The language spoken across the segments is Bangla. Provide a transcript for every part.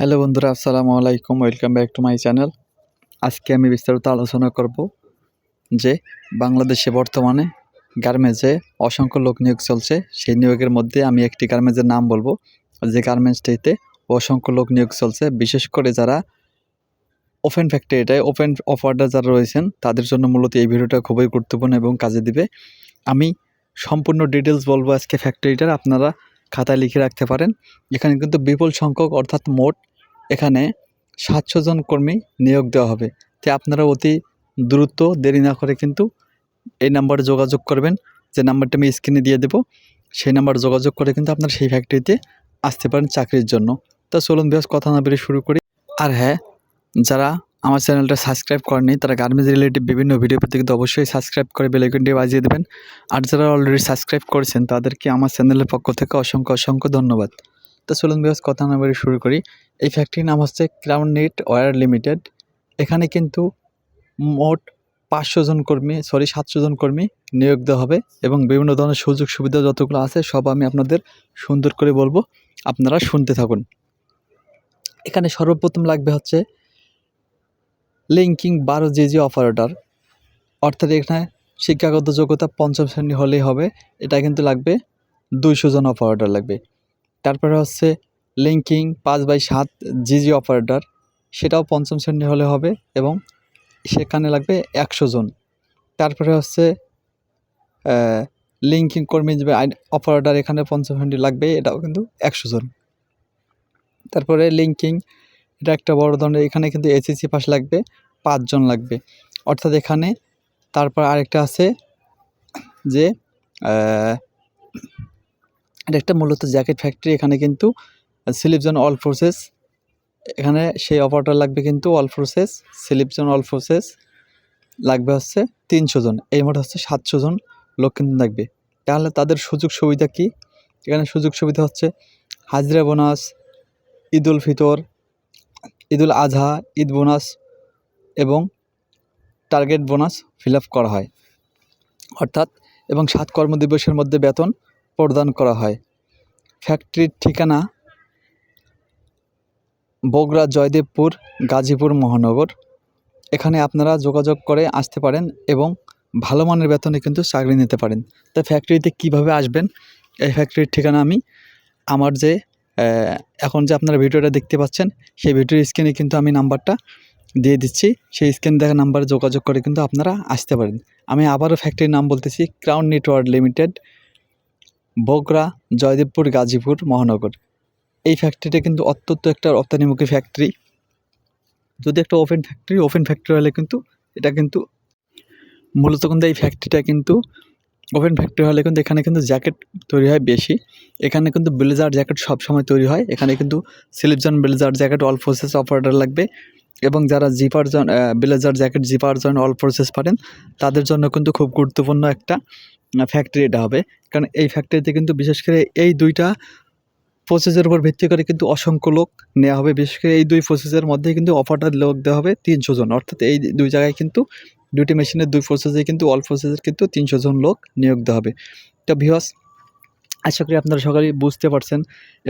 হ্যালো বন্ধুরা, আসসালামু আলাইকুম। Welcome back to my channel. আজকে আমি বিস্তারিত আলোচনা করব যে বাংলাদেশে বর্তমানে গার্মেন্টসে অসংখ্য লোক নিয়োগ চলছে। সেই নিয়োগের মধ্যে আমি একটি গার্মেন্টসের নাম বলবো, যে গার্মেন্টসটিতে অসংখ্য লোক নিয়োগ চলছে। বিশেষ করে যারা ওপেন ফ্যাক্টরিটায় ওপেন অফারটা যারা রয়েছেন তাদের জন্য মূলত এই ভিডিওটা খুবই গুরুত্বপূর্ণ এবং কাজে দিবে। আমি সম্পূর্ণ ডিটেলস বলবো আজকে ফ্যাক্টরিটার, আপনারা খাতায় লিখে রাখতে পারেন। এখানে কিন্তু বিপুল সংখ্যক অর্থাৎ মোট এখানে 700 জন কর্মী নিয়োগ দেওয়া হবে। তাই আপনারা অতি দ্রুত দেরি না করে কিন্তু এই নাম্বারে যোগাযোগ করবেন, যে নাম্বারটা আমি স্ক্রিনে দিয়ে দেবো। সেই নাম্বারে যোগাযোগ করে কিন্তু আপনারা সেই ফ্যাক্টরিতে আসতে পারেন চাকরির জন্য। তো চলুন বেশ কথা না বেরিয়ে শুরু করি। আর হ্যাঁ, যারা আমার চ্যানেলটা সাবস্ক্রাইব করেনি তারা গার্মেন্টস রিলেটেড বিভিন্ন ভিডিও পেতে কিন্তু অবশ্যই সাবস্ক্রাইব করে বেল আইকনটি বাজিয়ে দেবেন। আর যারা অলরেডি সাবস্ক্রাইব করেছেন তাদেরকে আমার চ্যানেলের পক্ষ থেকে অসংখ্য অসংখ্য ধন্যবাদ। তো চলুন বেশ কথা না বেরিয়ে শুরু করি। এই ফ্যাক্টরির নাম হচ্ছে ক্রাউন নিট ওয়্যার লিমিটেড। এখানে কিন্তু মোট 700 জন কর্মী নিয়োগ দেওয়া হবে এবং বিভিন্ন ধরনের সুযোগ সুবিধা যতগুলো আছে সব আমি আপনাদের সুন্দর করে বলবো, আপনারা শুনতে থাকুন। এখানে সর্বপ্রথম লাগবে হচ্ছে লিঙ্কিং 12 জিজি অপারেটর, অর্থাৎ এখানে শিক্ষাগত যোগ্যতা 5ম শ্রেণী হলেই হবে। এটা কিন্তু লাগবে 200 জন অপারেটর লাগবে। তারপরে হচ্ছে লিঙ্কিং 5/7 জিজি অপারেটর, সেটাও 5ম শ্রেণী হলে হবে এবং সেখানে লাগবে 100 জন। তারপরে হচ্ছে লিঙ্কিং কর্মী যে অপারেটর, এখানে 5ম শ্রেণী লাগবে, এটাও কিন্তু 100 জন। তারপরে লিঙ্কিং, এটা একটা বড় ধরনের, এখানে কিন্তু এসএসসি পাস লাগবে, 5 জন লাগবে অর্থাৎ এখানে। তারপর আরেকটা আছে যে এটা একটা মূলত জ্যাকেট ফ্যাক্টরি, এখানে কিন্তু স্লিপ জোন অল ফোর্সেস, এখানে সেই অপারেটর লাগবে কিন্তু all forces, slip zone all forces লাগবে হচ্ছে 300 জন। এই মোট হচ্ছে 700 জন লোক কিন্তু লাগবে। তাহলে তাদের সুযোগ সুবিধা কি? এখানে সুযোগ সুবিধা হচ্ছে হাজিরা বোনাস, ঈদ উল ফিতর, ঈদ উল আজহা, ঈদ বোনাস এবং টার্গেট বোনাস ফিল আপ করা হয় অর্থাৎ, এবং 7 কর্মদিবসের মধ্যে বেতন প্রদান করা হয়। ফ্যাক্টরির ঠিকানা বগুড়া, জয়দেবপুর, গাজীপুর মহানগর। এখানে আপনারা যোগাযোগ করে আসতে পারেন এবং ভালো মানের বেতনে কিন্তু চাকরি নিতে পারেন। তো ফ্যাক্টরিতে কিভাবে আসবেন, এই ফ্যাক্টরির ঠিকানা আমি আমার যে এখন যে আপনারা ভিডিওটা দেখতে পাচ্ছেন সেই ভিডিওর স্ক্রিনে কিন্তু আমি নাম্বারটা দিয়ে দিচ্ছি। সেই স্ক্রিনে দেখা নাম্বারে যোগাযোগ করে কিন্তু আপনারা আসতে পারেন। আমি আবারও ফ্যাক্টরির নাম বলতেছি, Crown Knit Wear Limited, Bogura, Joydebpur, Gazipur Mahanagar. এই ফ্যাক্টরিটা কিন্তু অত্যন্ত একটা রপ্তানিমুখী ফ্যাক্টরি। যদি একটা ওপেন ফ্যাক্টরি হলে কিন্তু এটা কিন্তু মূলত কিন্তু এই ফ্যাক্টরিটা কিন্তু ওপেন ফ্যাক্টরি হলে কিন্তু এখানে কিন্তু জ্যাকেট তৈরি হয় বেশি। এখানে কিন্তু ব্লেজার জ্যাকেট সবসময় তৈরি হয়। এখানে কিন্তু slip joint blazer jacket all forces operator লাগবে এবং যারা zipper joint blazer jacket zipper joint all forces পারেন তাদের জন্য কিন্তু খুব গুরুত্বপূর্ণ একটা ফ্যাক্টরি এটা হবে। কারণ এই ফ্যাক্টরিতে কিন্তু বিশেষ করে এই দুইটা প্রসেসের উপর ভিত্তি করে কিন্তু অসংখ্য লোক নেওয়া হবে। বিশেষ করে এই 2 প্রসেসের মধ্যেই কিন্তু অফারটা লোক দেওয়া হবে 300 জন, অর্থাৎ এই 2 জায়গায় কিন্তু 2টি মেশিনের 2 প্রসেসে কিন্তু অল প্রসেসের কিন্তু 300 জন লোক নিয়োগ দেওয়া হবে। তো ভিউয়ার্স, আশা করি আপনারা সকলেই বুঝতে পারছেন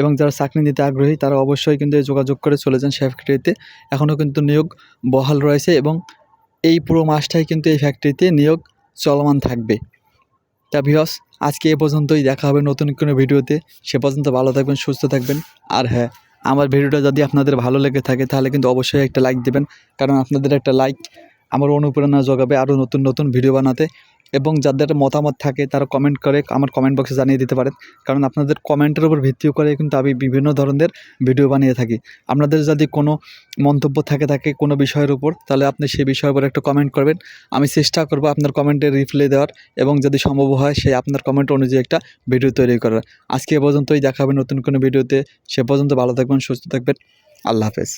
এবং যারা চাকরি নিতে আগ্রহী তারা অবশ্যই কিন্তু যোগাযোগ করে চলে যান সেই ফ্যাক্টরিতে। এখনও কিন্তু নিয়োগ বহাল রয়েছে এবং এই পুরো মাসটাই কিন্তু এই ফ্যাক্টরিতে নিয়োগ চলমান থাকবে। তা ভিউয়ার্স, আজকে এ পর্যন্তই, দেখা হবে নতুন কোনো ভিডিওতে। সে পর্যন্ত ভালো থাকবেন, সুস্থ থাকবেন। আর হ্যাঁ, আমার ভিডিওটা যদি আপনাদের ভালো লেগে থাকে তাহলে কিন্তু অবশ্যই একটা লাইক দেবেন, কারণ আপনাদের একটা লাইক আমার অনুপ্রেরণা যোগাবে আরও নতুন নতুন ভিডিও বানাতে। এবং যাদের মতামত থাকে তারা কমেন্ট করে আমার কমেন্ট বক্সে জানিয়ে দিতে পারেন, কারণ আপনাদের কমেন্টের উপর ভিত্তি করে কিন্তু আমি বিভিন্ন ধরনের ভিডিও বানিয়ে থাকি। আপনাদের যদি কোনো মন্তব্য থাকে কোনো বিষয়ের উপর, তাহলে আপনি সেই বিষয়ের উপর একটা কমেন্ট করবেন। আমি চেষ্টা করব আপনার কমেন্টের রিপ্লাই দেওয়ার এবং যদি সম্ভব হয় সেই আপনার কমেন্ট অনুযায়ী একটা ভিডিও তৈরি করার। আজকে এ পর্যন্তই, দেখা হবে নতুন কোনো ভিডিওতে। সে পর্যন্ত ভালো থাকবেন, সুস্থ থাকবেন। আল্লাহ হাফেজ।